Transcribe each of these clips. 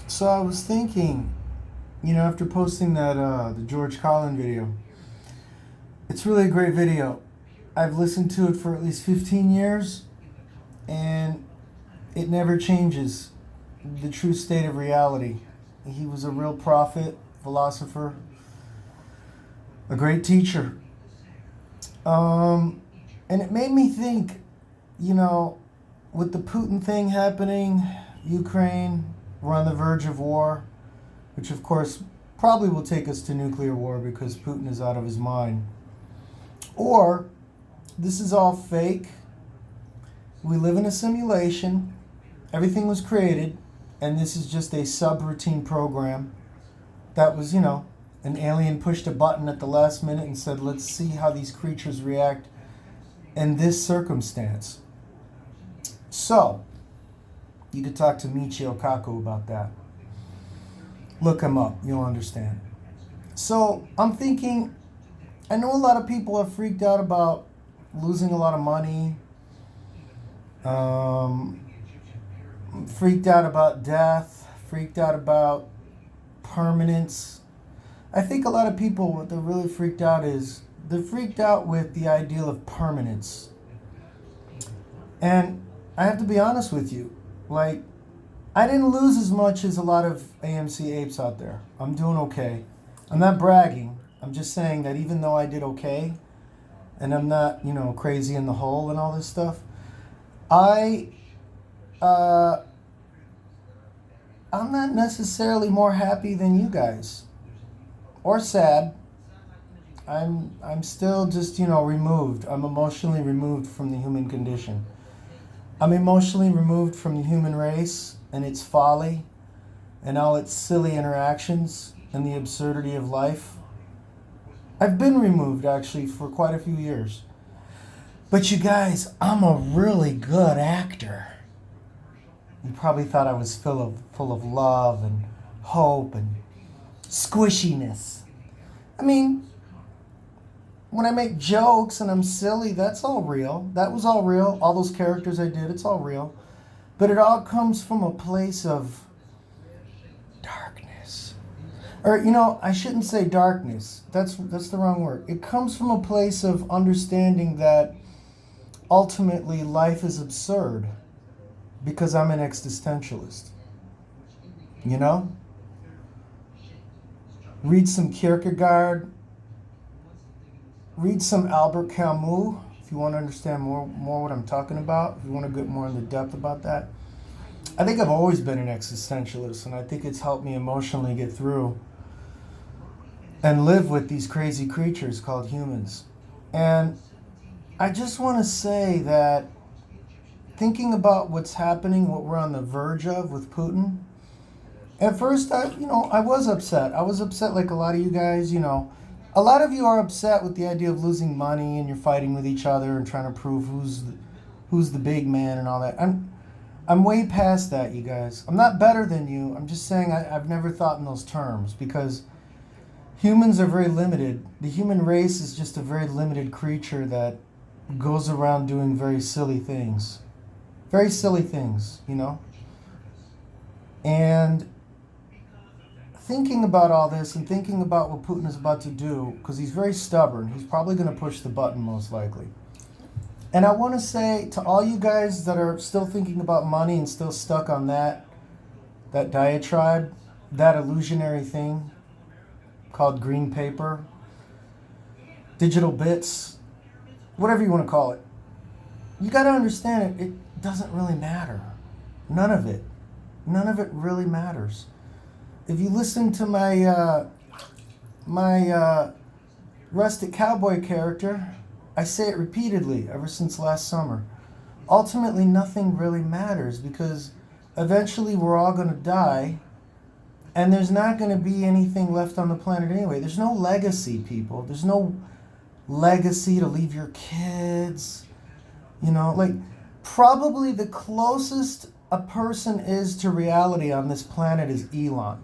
So I was thinking, after posting that the George Carlin video, it's really a great video. I've listened to it for at least 15 years, and it never changes the true state of reality. He was a real prophet, philosopher, a great teacher. And it made me think, you know, with the Putin thing happening, Ukraine, we're on the verge of war, which of course probably will take us to nuclear war because Putin is out of his mind. Or this is all fake. We live in a simulation. Everything was created, and this is just a subroutine program that was, an alien pushed a button at the last minute and said, let's see how these creatures react in this circumstance. So, you could talk to Michio Kaku about that. Look him up, you'll understand. So, I'm thinking, I know a lot of people are freaked out about losing a lot of money, freaked out about death, freaked out about permanence. I think a lot of people, what they're really freaked out is, they're freaked out with the ideal of permanence. And I have to be honest with you, I didn't lose as much as a lot of AMC apes out there. I'm doing okay. I'm not bragging. I'm just saying that even though I did okay, and I'm not, crazy in the hole and all this stuff, I'm not necessarily more happy than you guys, or sad. I'm still just, removed. I'm emotionally removed from the human condition. I'm emotionally removed from the human race and its folly and all its silly interactions and the absurdity of life. I've been removed, actually, for quite a few years. But you guys, I'm a really good actor. You probably thought I was full of love and hope and squishiness. I mean, when I make jokes and I'm silly, that's all real. That was all real. All those characters I did, it's all real. But it all comes from a place of darkness. Or, I shouldn't say darkness. That's the wrong word. It comes from a place of understanding that ultimately life is absurd because I'm an existentialist. Read some Kierkegaard. Read some Albert Camus if you want to understand more what I'm talking about, if you want to get more into depth about that. I think I've always been an existentialist, and I think it's helped me emotionally get through and live with these crazy creatures called humans. And I just want to say that thinking about what's happening, what we're on the verge of with Putin, at first I was upset. I was upset like a lot of you guys, A lot of you are upset with the idea of losing money and you're fighting with each other and trying to prove who's the big man and all that. I'm way past that, you guys. I'm not better than you. I'm just saying I've never thought in those terms because humans are very limited. The human race is just a very limited creature that goes around doing very silly things. Very silly things, And thinking about all this and thinking about what Putin is about to do, because he's very stubborn, he's probably going to push the button most likely. And I want to say to all you guys that are still thinking about money and still stuck on that diatribe, that illusionary thing called green paper, digital bits, whatever you want to call it, you got to understand it doesn't really matter. None of it really matters. If you listen to my rustic cowboy character, I say it repeatedly ever since last summer. Ultimately, nothing really matters because eventually we're all going to die and there's not going to be anything left on the planet anyway. There's no legacy, people. There's no legacy to leave your kids. Probably the closest a person is to reality on this planet is Elon.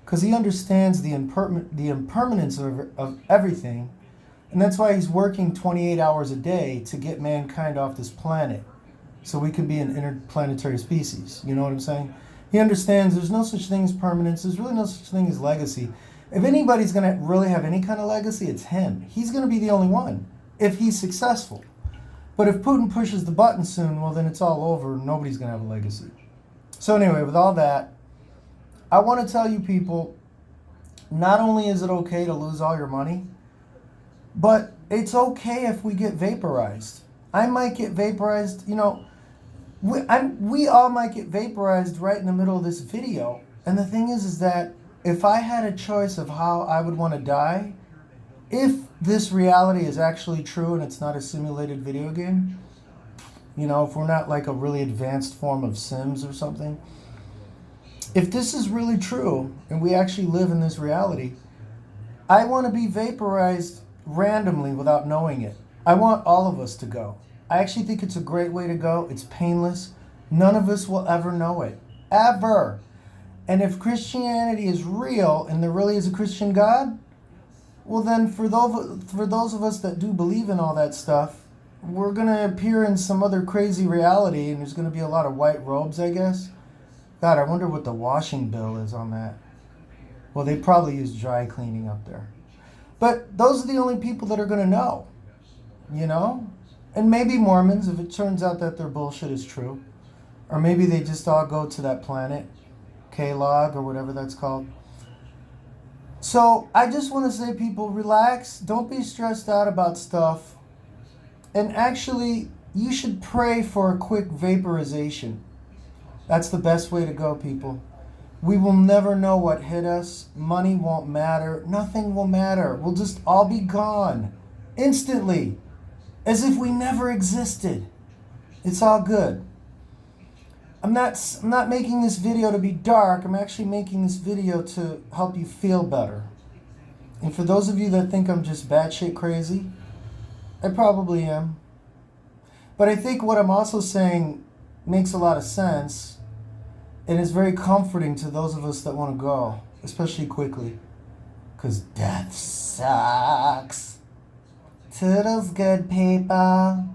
Because he understands the impermanence of everything, and that's why he's working 28 hours a day to get mankind off this planet, so we can be an interplanetary species. You know what I'm saying? He understands there's no such thing as permanence. There's really no such thing as legacy. If anybody's going to really have any kind of legacy, it's him. He's going to be the only one if he's successful. But if Putin pushes the button soon, well, then it's all over. Nobody's going to have a legacy. So anyway, with all that, I want to tell you people, not only is it okay to lose all your money, but it's okay if we get vaporized. I might get vaporized, we all might get vaporized right in the middle of this video. And the thing is that if I had a choice of how I would want to die, if this reality is actually true and it's not a simulated video game, if we're not like a really advanced form of Sims or something, if this is really true and we actually live in this reality, I want to be vaporized randomly without knowing it. I want all of us to go. I actually think it's a great way to go. It's painless. None of us will ever know it. Ever. And if Christianity is real and there really is a Christian God, well then for those of us that do believe in all that stuff, we're going to appear in some other crazy reality and there's going to be a lot of white robes, I guess. God, I wonder what the washing bill is on that. Well, they probably use dry cleaning up there. But those are the only people that are going to know, And maybe Mormons, if it turns out that their bullshit is true. Or maybe they just all go to that planet, K-Log or whatever that's called. So I just want to say, people, relax. Don't be stressed out about stuff. And actually, you should pray for a quick vaporization. That's the best way to go, people. We will never know what hit us. Money won't matter. Nothing will matter. We'll just all be gone. Instantly. As if we never existed. It's all good. I'm not making this video to be dark. I'm actually making this video to help you feel better. And for those of you that think I'm just batshit crazy, I probably am. But I think what I'm also saying makes a lot of sense and is very comforting to those of us that want to go, especially quickly. Because death sucks. Toodles, good people.